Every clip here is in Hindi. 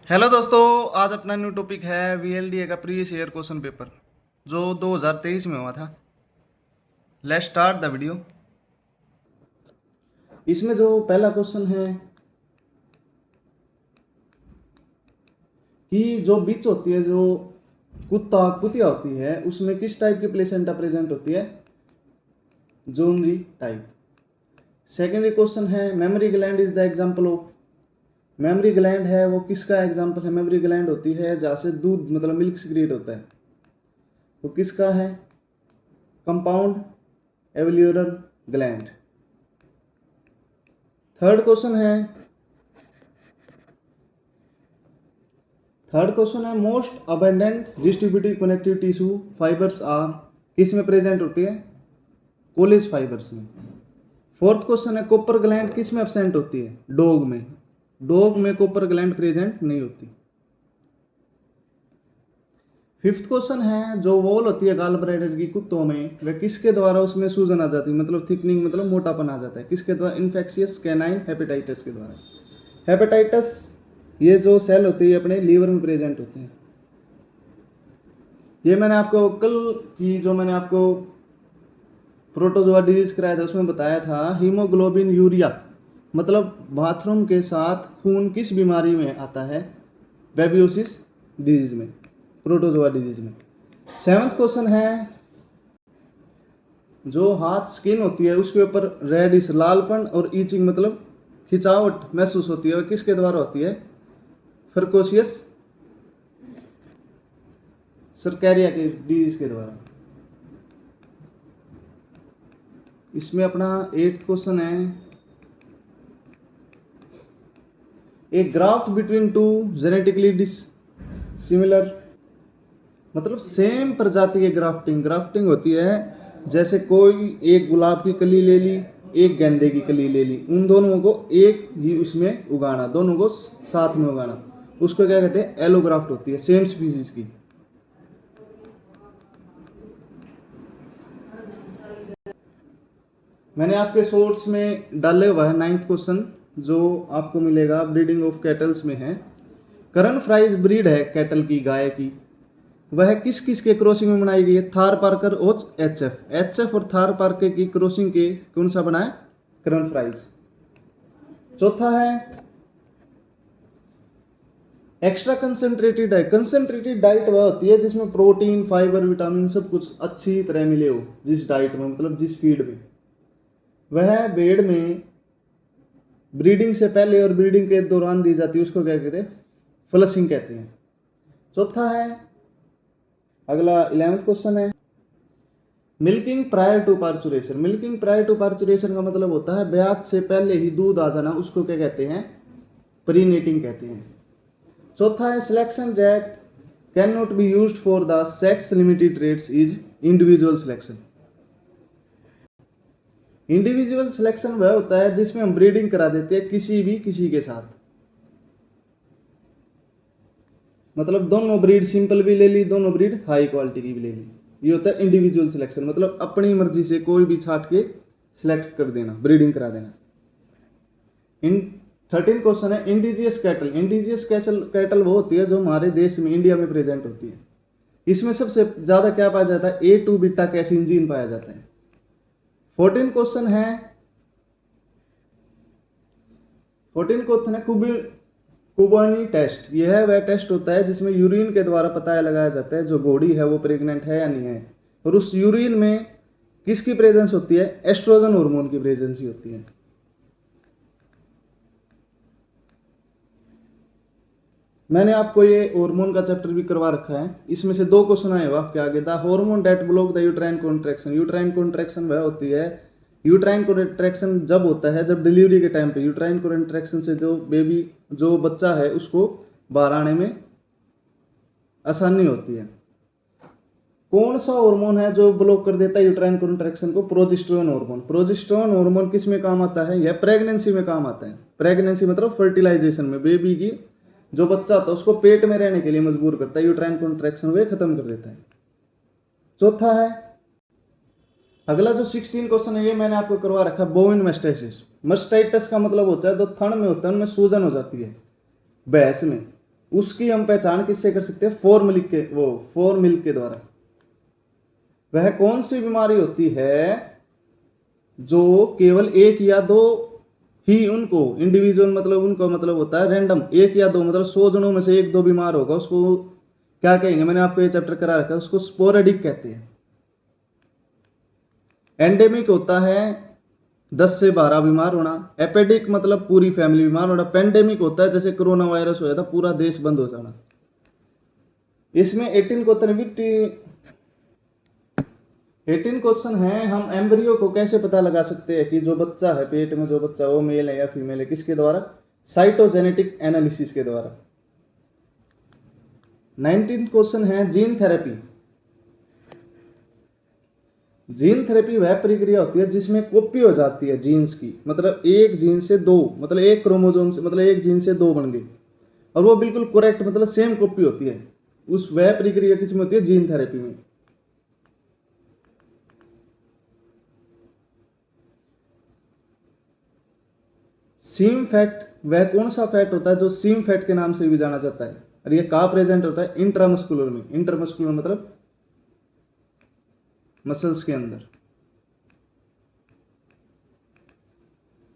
हेलो दोस्तों, आज अपना न्यू टॉपिक है वीएलडीए का प्रीवियस ईयर क्वेश्चन पेपर जो 2023 में हुआ था। Let's start the video. इसमें जो पहला क्वेश्चन है कि जो बीच होती है, जो कुतिया होती है, उसमें किस टाइप की प्लेसेंटा प्रेजेंट होती है? जोनरी टाइप। सेकेंडरी क्वेश्चन है memory gland is the example of. Memory gland है वो किसका एग्जाम्पल है? मेमोरी ग्लैंड होती है जहाँ से दूध मतलब मिल्क सीक्रेट होता है, वो किसका है? Compound alveolar gland. Third question है most abundant distributive connective tissue fibres are किस में प्रेजेंट होती है? कोलेज फाइबर्स में। फोर्थ क्वेश्चन है कॉपर ग्लैंड किस में एब्सेंट होती है? डॉग में। डॉग में कॉपर ग्लैंड प्रेजेंट नहीं होती। फिफ्थ क्वेश्चन है जो वॉल होती है गाल ब्लैडर की कुत्तों में, वह किसके द्वारा उसमें सूजन आ जाती है, मतलब थिकनिंग, मतलब मोटापन आ जाता है? किसके द्वारा? इन्फेक्शियस कैनाइन हेपेटाइटिस के द्वारा। हेपेटाइटिस ये जो सेल होती है अपने लीवर में प्रेजेंट होते हैं। ये मैंने आपको कल की जो मैंने आपको प्रोटोजोआ डिजीज कराया था उसमें बताया था हीमोग्लोबिन यूरिया, मतलब बाथरूम के साथ खून किस बीमारी में आता है? बेबियोसिस डिजीज में, प्रोटोजोआ डिजीज में। सेवंथ क्वेश्चन है जो हाथ स्किन होती है उसके ऊपर रेडिश लालपन और ईचिंग मतलब खिंचावट महसूस होती है, किसके द्वारा होती है? फर्कोशियस सरकैरिया के डिजीज के द्वारा। इसमें अपना एट्थ क्वेश्चन है a graft between two genetically dissimilar, मतलब सेम प्रजाति के ग्राफ्टिंग। ग्राफ्टिंग होती है जैसे कोई एक गुलाब की कली ले ली, एक गेंदे की कली ले ली, उन दोनों को एक ही उसमें उगाना, दोनों को साथ में उगाना, उसको क्या कहते हैं? एलोग्राफ्ट होती है, सेम स्पीसीज की। मैंने आपके सोर्स में डाले हुआ है नाइन्थ क्वेश्चन जो आपको मिलेगा ब्रीडिंग ऑफ कैटल्स में है। करन फ्राइज ब्रीड है कैटल की, गाय की, वह किस किस के क्रॉसिंग में बनाई गई है? थार पार्कर और एचएफ और थार पार्कर की क्रॉसिंग के कौन सा बना है? करन फ्राइज। चौथा है extra concentrated diet. Concentrated diet वह होती है जिसमें प्रोटीन फाइबर विटामिन सब कुछ अच्छी तरह मिले हो, जिस डाइट में मतलब जिस फीड में। वह भेड़ में ब्रीडिंग से पहले और ब्रीडिंग के दौरान दी जाती है, उसको क्या कहते हैं? फ्लशिंग कहते हैं। चौथा है अगला 11th क्वेश्चन है milking prior to parturition. Milking prior to parturition का मतलब होता है ब्याज से पहले ही दूध आ जाना, उसको क्या कहते हैं? प्रीनेटिंग कहते हैं। चौथा है selection that can not be used for the sex limited traits is individual selection. Individual selection वह होता है जिसमें हम ब्रीडिंग करा देते हैं किसी के साथ, मतलब दोनों ब्रीड सिंपल भी ले ली, दोनों ब्रीड हाई क्वालिटी की भी ले ली, ये होता है इंडिविजुअल सिलेक्शन, मतलब अपनी मर्जी से कोई भी छाट के सिलेक्ट कर देना, ब्रीडिंग करा देना। इन 13 क्वेश्चन है इंडिजियस कैटल। इंडिजियस कैटल वो होती है जो हमारे देश में इंडिया में प्रेजेंट होती है। इसमें सबसे ज्यादा क्या पाया जाता है? A2 बीटा कैसिन जीन पाया जाता है। 14 क्वेश्चन है 14 क्वेश्चन है कुबानी टेस्ट। यह वह टेस्ट होता है जिसमें यूरिन के द्वारा पता लगाया जाता है जो घोड़ी है वो प्रेग्नेंट है या नहीं है, और उस यूरिन में किसकी प्रेजेंस होती है? एस्ट्रोजन हार्मोन की प्रेजेंस ही होती है। मैंने आपको ये हार्मोन का चैप्टर भी करवा रखा है, इसमें से 2 क्वेश्चन आए हुए आपके आगे। The hormone that block the uterine contraction. Uterine contraction वह होती है, यूट्राइन कॉन्ट्रैक्शन जब होता है जब डिलीवरी के टाइम पे यूट्राइन कॉन्ट्रैक्शन से जो बेबी जो बच्चा है उसको बाहर आने में आसानी होती है। कौन सा हार्मोन है जो ब्लॉक कर देता है यूट्राइन कॉन्ट्रैक्शन को? Progesterone hormone. प्रोजेस्टेरोन हार्मोन किस में काम आता है? यह प्रेगनेंसी में काम आता है। प्रेगनेंसी मतलब फर्टिलाइजेशन में, बेबी की जो बच्चा होता है उसको पेट में रहने के लिए मजबूर करता है, यूट्राइन कॉन्ट्रैक्शन वे खत्म कर देता है। चौथा है अगला जो 16 क्वेश्चन है ये मैंने आपको करवा रखा बोविन मस्टाइटिस। मस्टाइटिस का मतलब होता है जो थन में होता है उनमें सूजन हो जाती है भैंस में, उसकी हम पहचान किससे कर सकते हैं? फॉर्मिल्क के द्वारा। वह कौन सी बीमारी होती है जो केवल एक या दो ही उनको इंडिविजुअल, मतलब उनको मतलब होता है रैंडम, एक या दो, मतलब 100 जनों में से एक दो बीमार होगा, उसको क्या कहेंगे? मैंने आपको ये चैप्टर करा रखा है, उसको स्पोरेडिक कहते हैं। एंडेमिक होता है 10 से 12 बीमार होना। एपेडिक मतलब पूरी फैमिली बीमार होना। पेंडेमिक होता है जैसे कोरोना वायरस हो जाता, पूरा देश बंद हो जाना। इसमें 18 क्वेश्चन है। हम एम्ब्रियो को कैसे पता लगा सकते हैं कि जो बच्चा है पेट में, जो बच्चा वो मेल है या फीमेल है? किसके द्वारा? साइटोजेनेटिक एनालिसिस के द्वारा। 19 क्वेश्चन है जीन थेरेपी। जीन थेरेपी वह प्रक्रिया होती है जिसमें कॉपी हो जाती है जीन्स की, मतलब एक जीन से दो, मतलब एक क्रोमोसोम से, मतलब एक जीन से दो बन गए और वो बिल्कुल करेक्ट, मतलब सेम कॉपी होती है। उस वह प्रक्रिया किसमें होती है? जीन थेरेपी में। सीम फैट वह कौन सा फैट होता है जो सीम फैट के नाम से भी जाना जाता है? और ये कहाँ प्रेजेंट होता है? इंट्रामस्कुलर में। इंट्रामस्कुलर मतलब मसल्स के अंदर।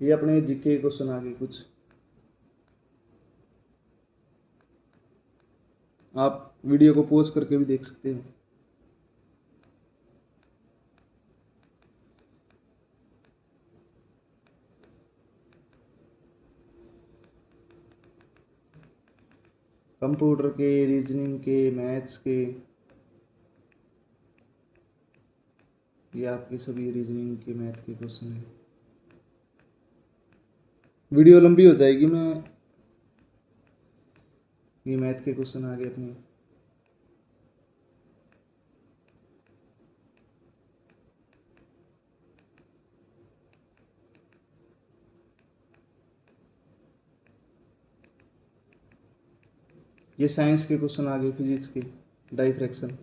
ये अपने जीके क्वेश्चन आगे कुछ आप वीडियो को पॉज करके भी देख सकते हो। कंप्यूटर के, रीजनिंग के, मैथ्स के, ये आपके सभी रीजनिंग के, मैथ के क्वेश्चन है। वीडियो लंबी हो जाएगी, मैं ये मैथ के क्वेश्चन आ गए अपने। ये साइंस के क्वेश्चन आ गए, फिजिक्स के, diffraction.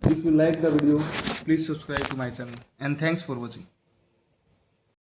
If you like the video, please subscribe to my channel and thanks for watching.